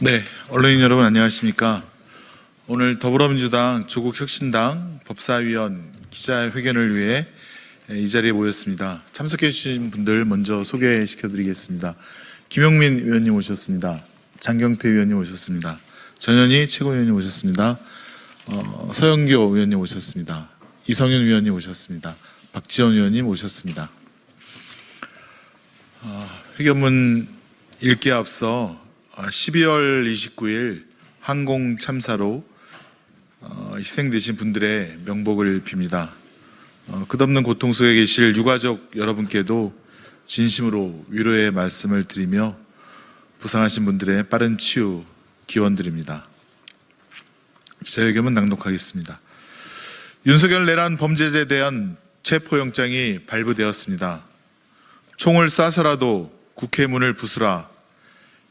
네, 언론인 여러분 안녕하십니까. 오늘 더불어민주당 조국혁신당 법사위원 기자회견을 위해 이 자리에 모였습니다. 참석해 주신 분들 먼저 소개시켜 드리겠습니다. 김용민 의원님 오셨습니다. 장경태 의원님 오셨습니다. 전현희 최고위원님 오셨습니다. 서영교 의원님 오셨습니다. 이성윤 의원님 오셨습니다. 박지원 의원님 오셨습니다. 회견문 읽기에 앞서 12월 29일 항공 참사로 희생되신 분들의 명복을 빕니다. 끝없는 고통 속에 계실 유가족 여러분께도 진심으로 위로의 말씀을 드리며 부상하신 분들의 빠른 치유 기원드립니다. 기자회견문 낭독하겠습니다. 윤석열 내란 범죄자에 대한 체포영장이 발부되었습니다. 총을 쏴서라도 국회 문을 부수라.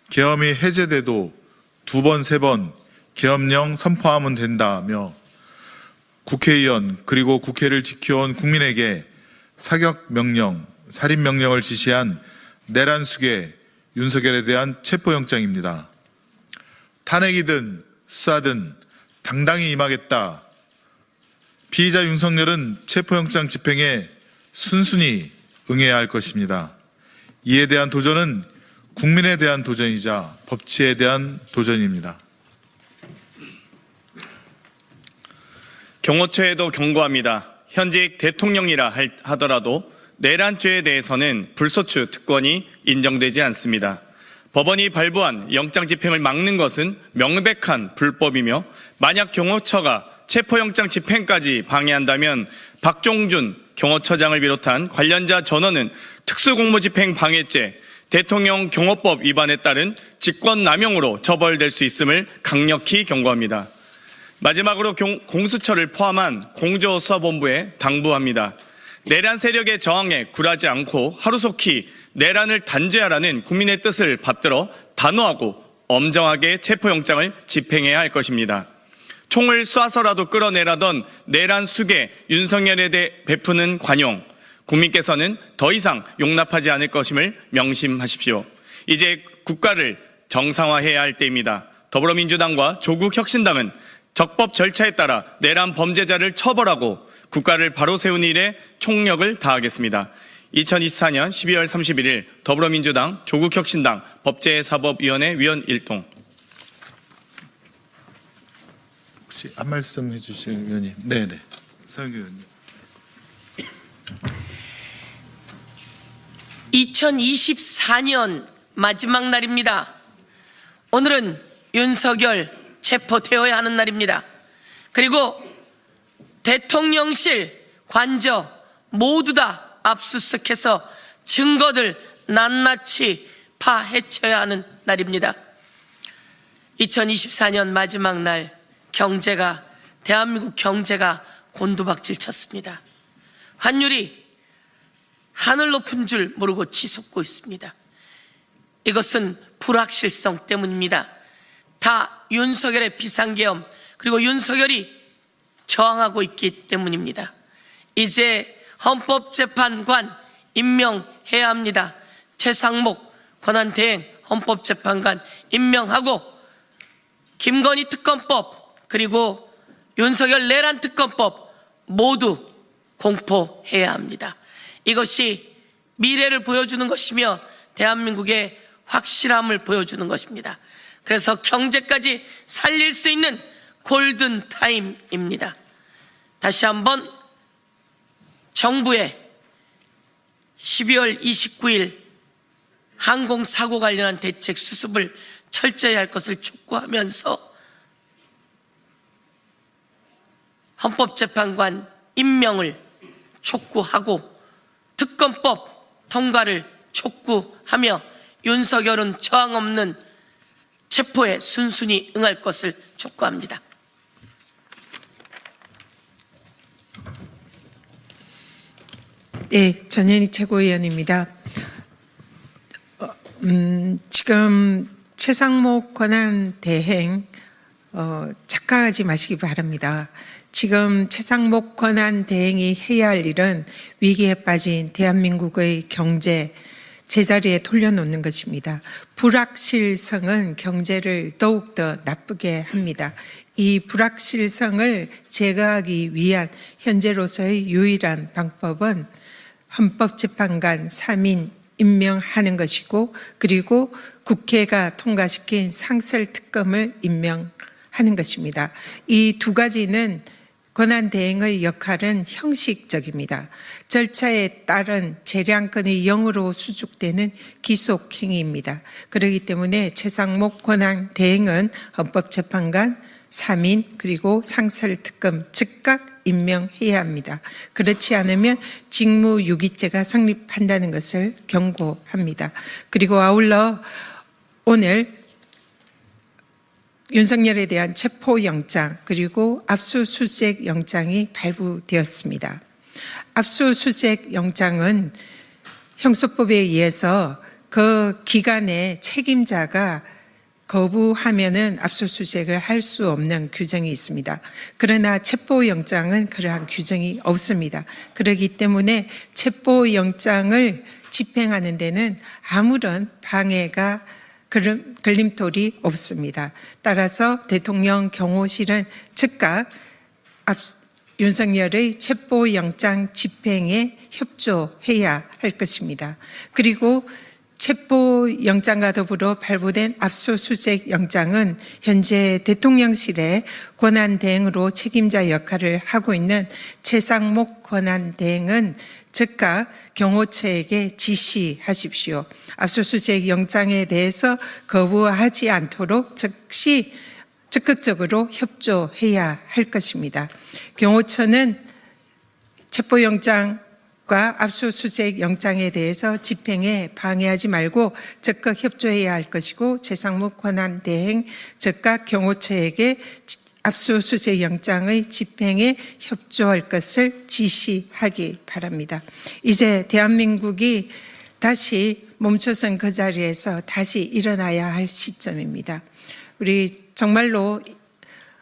계엄이 해제돼도 2번, 3번 계엄령 선포하면 된다며 국회의원 그리고 국회를 지켜온 국민에게 사격명령, 살인명령을 지시한 내란수계 윤석열에 대한 체포영장입니다. 탄핵이든 수사든 당당히 임하겠다. 피의자 윤석열은 체포영장 집행에 순순히 응해야 할 것입니다. 이에 대한 도전은 국민에 대한 도전이자 법치에 대한 도전입니다. 경호처에도 경고합니다. 현직 대통령이라 하더라도 내란죄에 대해서는 불소추 특권이 인정되지 않습니다. 법원이 발부한 영장 집행을 막는 것은 명백한 불법이며 만약 경호처가 체포영장 집행까지 방해한다면 박종준 경호처장을 비롯한 관련자 전원은 특수공무집행 방해죄, 대통령 경호법 위반에 따른 직권남용으로 처벌될 수 있음을 강력히 경고합니다. 마지막으로 공수처를 포함한 공조수사본부에 당부합니다. 내란 세력의 저항에 굴하지 않고 하루속히 내란을 단죄하라는 국민의 뜻을 받들어 단호하고 엄정하게 체포영장을 집행해야 할 것입니다. 총을 쏴서라도 끌어내라던 내란 수계 윤석열에 대해 베푸는 관용, 국민께서는 더 이상 용납하지 않을 것임을 명심하십시오. 이제 국가를 정상화해야 할 때입니다. 더불어민주당과 조국혁신당은 적법 절차에 따라 내란 범죄자를 처벌하고 국가를 바로 세우는 일에 총력을 다하겠습니다. 2024년 12월 31일 더불어민주당 조국혁신당 법제사법위원회 위원 일동. 혹시 한 말씀 해주실 의원님? 네네. 서영교 의원님. 2024년 마지막 날입니다. 오늘은 윤석열 체포되어야 하는 날입니다. 그리고 대통령실 관저 모두 다 압수수색해서 증거들 낱낱이 파헤쳐야 하는 날입니다. 2024년 마지막 날 대한민국 경제가 곤두박질 쳤습니다. 환율이 하늘 높은 줄 모르고 치솟고 있습니다. 이것은 불확실성 때문입니다. 다 윤석열의 비상계엄 그리고 윤석열이 저항하고 있기 때문입니다. 이제 헌법재판관 임명해야 합니다. 최상목 권한대행 헌법재판관 임명하고 김건희 특검법 그리고 윤석열 내란 특검법 모두 공포해야 합니다. 이것이 미래를 보여주는 것이며 대한민국의 확실함을 보여주는 것입니다. 그래서 경제까지 살릴 수 있는 골든타임입니다. 다시 한번 정부의 12월 29일 항공사고 관련한 대책 수습을 철저히 할 것을 촉구하면서 헌법재판관 임명을 촉구하고 특검법 통과를 촉구하며 윤석열은 저항 없는 체포에 순순히 응할 것을 촉구합니다. 네, 전현희 최고위원입니다. 지금 최상목 권한대행 착각하지 마시기 바랍니다. 지금 최상목 권한대행이 해야 할 일은 위기에 빠진 대한민국의 경제, 제자리에 돌려놓는 것입니다. 불확실성은 경제를 더욱더 나쁘게 합니다. 이 불확실성을 제거하기 위한 현재로서의 유일한 방법은 헌법재판관 3인 임명하는 것이고, 그리고 국회가 통과시킨 상설특검을 임명하는 것입니다. 이 두 가지는 권한대행의 역할은 형식적입니다. 절차에 따른 재량권의 0으로 수축되는 기속행위입니다. 그렇기 때문에 최상목 권한대행은 헌법재판관 3인 그리고 상설특검 즉각 임명해야 합니다. 그렇지 않으면 직무유기죄가 성립한다는 것을 경고합니다. 그리고 아울러 오늘 윤석열에 대한 체포영장 그리고 압수수색 영장이 발부되었습니다. 압수수색 영장은 형소법에 의해서 그 기간에 책임자가 거부하면은 압수수색을 할 수 없는 규정이 있습니다. 그러나 체포영장은 그러한 규정이 없습니다. 그렇기 때문에 체포영장을 집행하는 데는 아무런 방해가 걸림돌이 없습니다. 따라서 대통령 경호실은 즉각 윤석열의 체포영장 집행에 협조해야 할 것입니다. 그리고 체포영장과 더불어 발부된 압수수색 영장은 현재 대통령실의 권한대행으로 책임자 역할을 하고 있는 최상목 권한대행은 즉각 경호처에게 지시하십시오. 압수수색 영장에 대해서 거부하지 않도록 즉시 적극적으로 협조해야 할 것입니다. 경호처는 체포영장과 압수수색 영장에 대해서 집행에 방해하지 말고 적극 협조해야 할 것이고, 최상목 권한대행 즉각 경호처에게 압수수색 영장의 집행에 협조할 것을 지시하기 바랍니다. 이제 대한민국이 다시 멈춰선 그 자리에서 다시 일어나야 할 시점입니다. 우리 정말로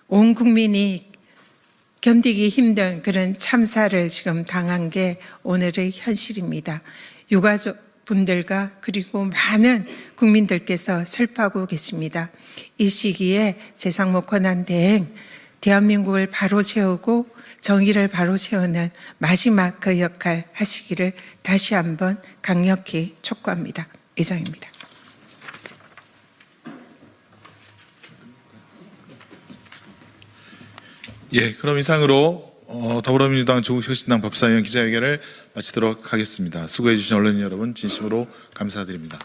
온 국민이 견디기 힘든 그런 참사를 지금 당한 게 오늘의 현실입니다. 유가족 분들과 그리고 많은 국민들께서 슬퍼하고 계십니다. 이 시기에 최상목 권한대행 대한민국을 바로 세우고 정의를 바로 세우는 마지막 그 역할 하시기를 다시 한번 강력히 촉구합니다. 이상입니다. 예, 그럼 이상으로 더불어민주당 조국혁신당 법사위원 기자회견을 마치도록 하겠습니다. 수고해 주신 언론인 여러분 진심으로 감사드립니다.